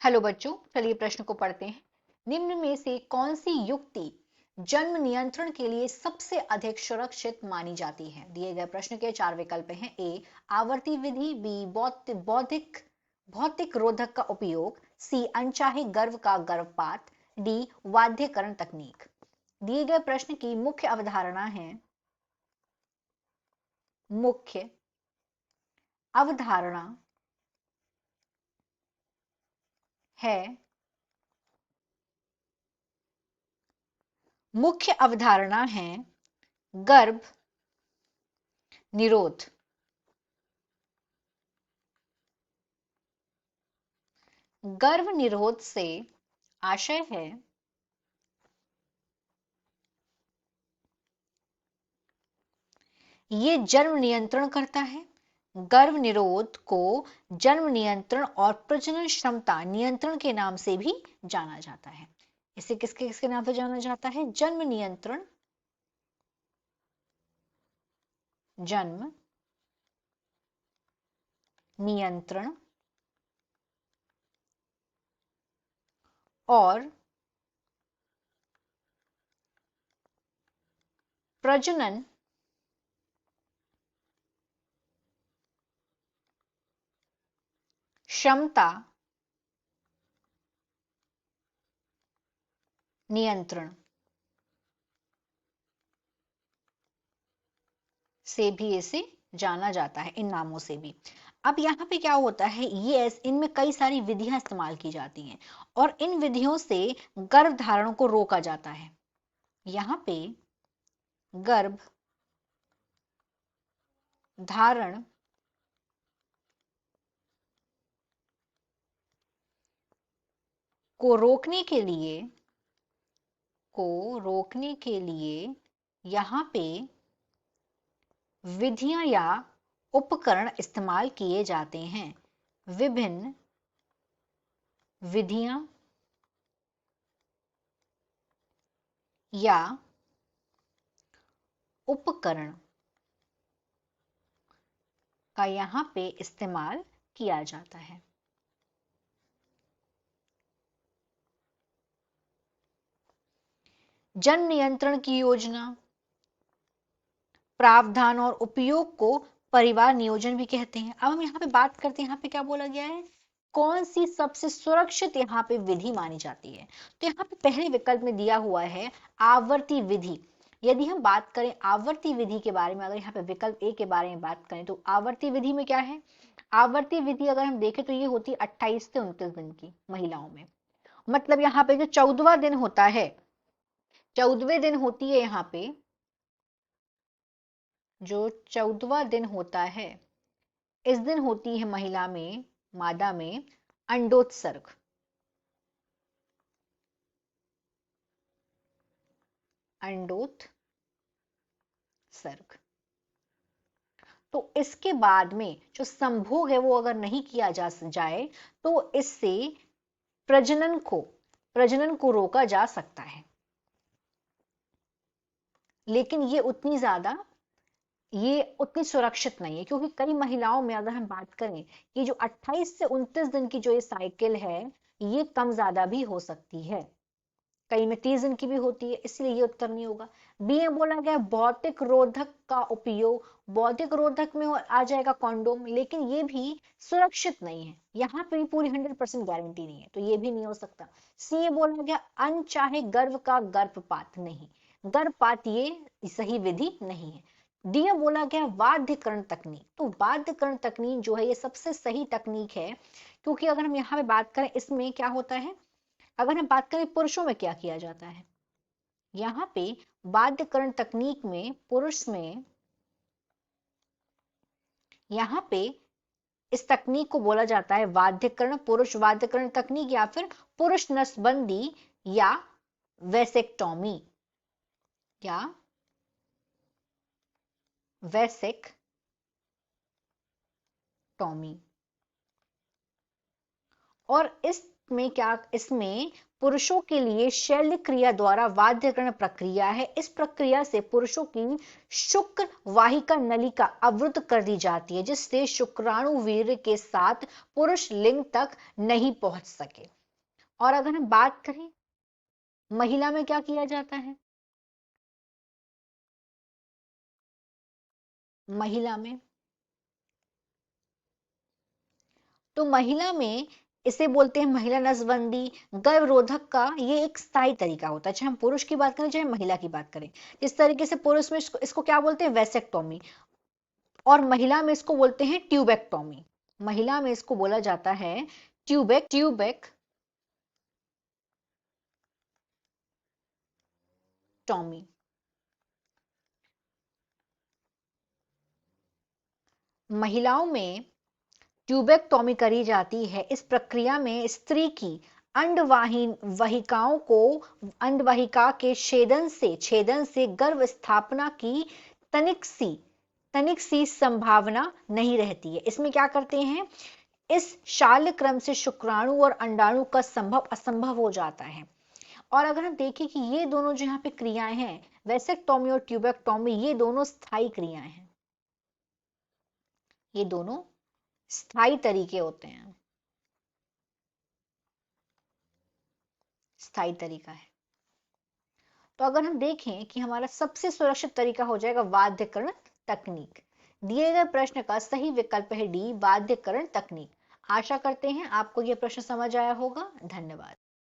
Hello बच्चों, चलिए प्रश्न को पढ़ते हैं। निम्न में से कौन सी युक्ति जन्म नियंत्रण के लिए सबसे अधिक सुरक्षित मानी जाती है? दिए गए प्रश्न के चार विकल्प हैं। ए आवर्ती विधि, बी बौद्धिक भौतिक रोधक का उपयोग, सी अनचाहे गर्भ का गर्भपात, डी वाद्यकरण तकनीक। दिए गए प्रश्न की मुख्य अवधारणा है मुख्य अवधारणा है मुख्य अवधारणा है गर्भ निरोध। गर्भ निरोध से आशय है ये जन्म नियंत्रण करता है। गर्भ निरोध को जन्म नियंत्रण और प्रजनन क्षमता नियंत्रण के नाम से भी जाना जाता है। इसे किसके किसके नाम से जाना जाता है? जन्म नियंत्रण, जन्म नियंत्रण और प्रजनन क्षमता नियंत्रण से भी इसे जाना जाता है, इन नामों से भी। अब यहाँ पे क्या होता है, ये इनमें कई सारी विधियां इस्तेमाल की जाती हैं और इन विधियों से गर्भ धारण को रोका जाता है। यहाँ पे गर्भ धारण को रोकने के लिए यहाँ पे विधियां या उपकरण इस्तेमाल किए जाते हैं। विभिन्न विधियां या उपकरण का यहाँ पे इस्तेमाल किया जाता है। जन्म नियंत्रण की योजना, प्रावधान और उपयोग को परिवार नियोजन भी कहते हैं। अब हम यहाँ पे बात करते हैं, यहाँ पे क्या बोला गया है, कौन सी सबसे सुरक्षित यहाँ पे विधि मानी जाती है? तो यहाँ पे पहले विकल्प में दिया हुआ है आवर्ती विधि। यदि हम बात करें आवर्ती विधि के बारे में, अगर यहाँ पे विकल्प ए के बारे में बात करें तो आवर्ती विधि में क्या है? आवर्ती विधि अगर हम देखें तो ये होती है 28 से 29 दिन की महिलाओं में। मतलब यहाँ पे जो 14वां दिन होता है, 14वें दिन होती है यहाँ पे जो 14वां दिन होता है, इस दिन होती है महिला में, मादा में अंडोत्सर्ग। अंडोत्सर्ग। तो इसके बाद में जो संभोग है वो अगर नहीं किया जाए तो इससे प्रजनन को रोका जा सकता है। लेकिन ये उतनी सुरक्षित नहीं है, क्योंकि कई महिलाओं में अगर हम बात करें कि जो 28 से 29 दिन की जो ये साइकिल है, ये कम ज्यादा भी हो सकती है, कई में 30 दिन की भी होती है, इसलिए ये उत्तर नहीं होगा। बी में बोला गया भौतिक रोधक का उपयोग, भौतिक रोधक में आ जाएगा कॉन्डोम, लेकिन ये भी सुरक्षित नहीं है, यहाँ पे भी पूरी 100% गारंटी नहीं है, तो ये भी नहीं हो सकता। सी बोला गया अनचाहे गर्भ का गर्भपात, नहीं, गर्भपात ये सही विधि नहीं है। डी में बोला गया वाद्यकरण तकनीक, तो वाद्यकरण तकनीक जो है ये सबसे सही तकनीक है, क्योंकि अगर हम यहाँ पे बात करें इसमें क्या होता है, अगर हम बात करें पुरुषों में क्या किया जाता है, यहाँ पे वाद्यकरण तकनीक में पुरुष में यहाँ पे इस तकनीक को बोला जाता है वाद्यकरण, पुरुष वाद्यकरण तकनीक, या फिर पुरुष नसबंदी या वेसेक्टोमी या वेसेक्टोमी। और इसमें पुरुषों के लिए शैल्य क्रिया द्वारा वाध्यकरण प्रक्रिया है। इस प्रक्रिया से पुरुषों की शुक्र वाहिका नलिका अवरुद्ध कर दी जाती है, जिससे शुक्राणु वीर्य के साथ पुरुष लिंग तक नहीं पहुंच सके। और अगर हम बात करें महिला में क्या किया जाता है, महिला में, तो महिला में इसे बोलते हैं महिला नसबंदी। गर्भरोधक का ये एक स्थायी तरीका होता है, चाहे हम पुरुष की बात करें चाहे महिला की बात करें। इस तरीके से पुरुष में इसको क्या बोलते हैं, वेसेक्टोमी, और महिला में इसको बोलते हैं ट्यूबेक्टोमी। महिला में इसको बोला जाता है ट्यूबेक्टोमी। महिलाओं में ट्यूबेक्टोमी करी जाती है। इस प्रक्रिया में स्त्री की अंडवाहिकाओं को अंडवाहिका के छेदन से गर्भ स्थापना की तनिक सी संभावना नहीं रहती है। इसमें क्या करते हैं, इस शाल्य क्रम से शुक्राणु और अंडाणु का संभव असंभव हो जाता है। और अगर हम देखें कि ये दोनों जो यहाँ पे क्रियाएं हैं, वेसेक्टोमी और ट्यूबेक्टोमी, ये दोनों स्थायी क्रियाएं हैं, ये दोनों स्थायी तरीके होते हैं, स्थायी तरीका है। तो अगर हम देखें कि हमारा सबसे सुरक्षित तरीका हो जाएगा वाध्यकरण तकनीक। दिए गए प्रश्न का सही विकल्प है डी, वाध्यकरण तकनीक। आशा करते हैं आपको यह प्रश्न समझ आया होगा। धन्यवाद।